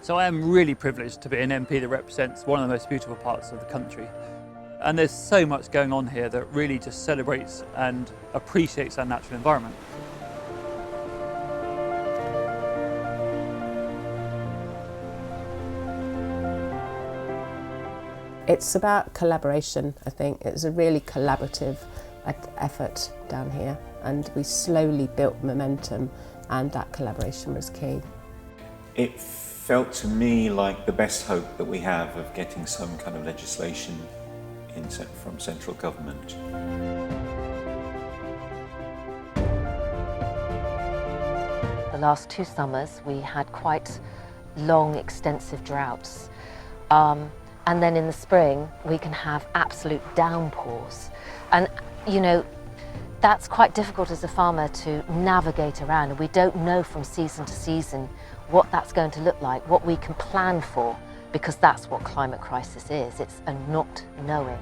So I am really privileged to be an MP that represents one of the most beautiful parts of the country. And there's so much going on here that really just celebrates and appreciates our natural environment. It's about collaboration, I think. It's a really collaborative effort down here, and we slowly built momentum, and that collaboration was key. It felt to me like the best hope that we have of getting some kind of legislation from central government. The last 2 summers we had quite long, extensive droughts. And then in the spring we can have absolute downpours. And you know, that's quite difficult as a farmer to navigate around, and we don't know from season to season what that's going to look like, what we can plan for, because that's what climate crisis is. It's a not knowing.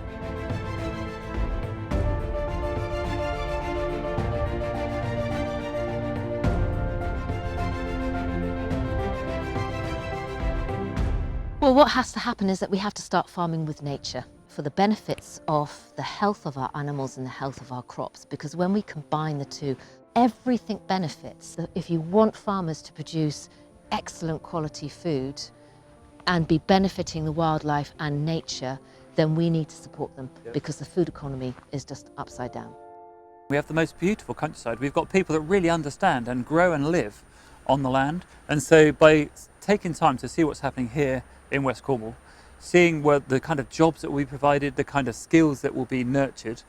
Well, what has to happen is that we have to start farming with nature for the benefits of the health of our animals and the health of our crops, because when we combine the two, everything benefits. If you want farmers to produce excellent quality food and be benefiting the wildlife and nature, then we need to support them, because the food economy is just upside down. We have the most beautiful countryside. We've got people that really understand and grow and live on the land. And so by taking time to see what's happening here in West Cornwall, seeing what the kind of jobs that we provided, the kind of skills that will be nurtured,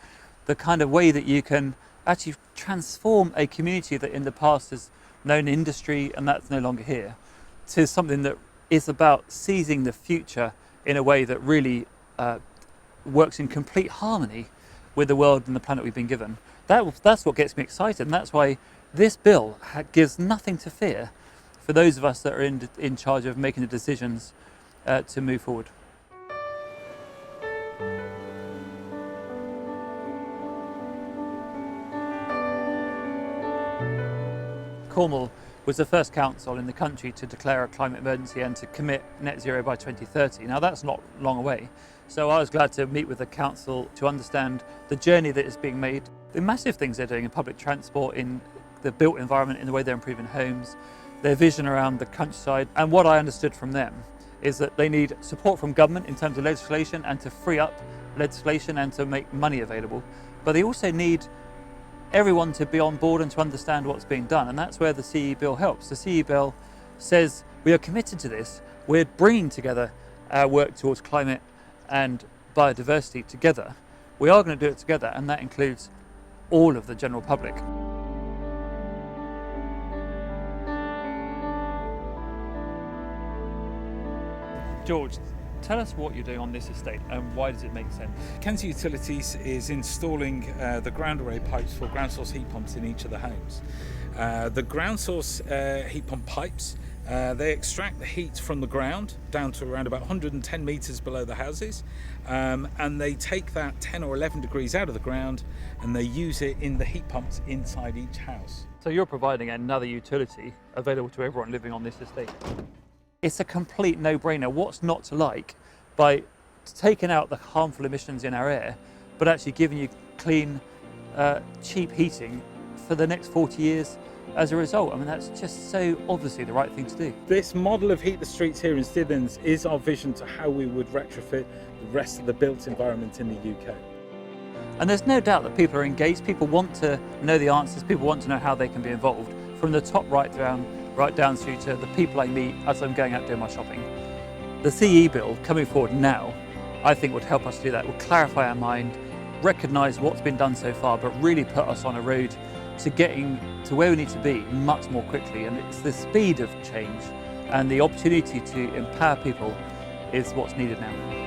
the kind of way that you can actually transform a community that in the past has known industry and that's no longer here, to something that is about seizing the future in a way that really works in complete harmony with the world and the planet we've been given. That's what gets me excited, and that's why this bill gives nothing to fear for those of us that are in charge of making the decisions to move forward. Cornwall was the first council in the country to declare a climate emergency and to commit net zero by 2030. Now that's not long away, so I was glad to meet with the council to understand the journey that is being made, the massive things they're doing in public transport, in the built environment, in the way they're improving homes, their vision around the countryside. And what I understood from them is that they need support from government in terms of legislation and to free up legislation and to make money available, but they also need everyone to be on board and to understand what's being done, and that's where the CE bill helps. The CE bill says we are committed to this. We're bringing together our work towards climate and biodiversity together. We are going to do it together, and that includes all of the general public. George, tell us what you're doing on this estate and why does it make sense? Kenzie Utilities is installing the ground array pipes for ground source heat pumps in each of the homes. The ground source heat pump pipes, they extract the heat from the ground down to around about 110 metres below the houses, and they take that 10 or 11 degrees out of the ground and they use it in the heat pumps inside each house. So you're providing another utility available to everyone living on this estate. It's a complete no-brainer. What's not to like by taking out the harmful emissions in our air, but actually giving you clean, cheap heating for the next 40 years as a result? I mean, that's just so obviously the right thing to do. This model of Heat the Streets here in Stithens is our vision to how we would retrofit the rest of the built environment in the UK. And there's no doubt that people are engaged. People want to know the answers. People want to know how they can be involved, from the top right down through to the people I meet as I'm going out doing my shopping. The CE bill coming forward now, I think would help us do that. It will clarify our mind, recognise what's been done so far, but really put us on a road to getting to where we need to be much more quickly. And it's the speed of change and the opportunity to empower people is what's needed now.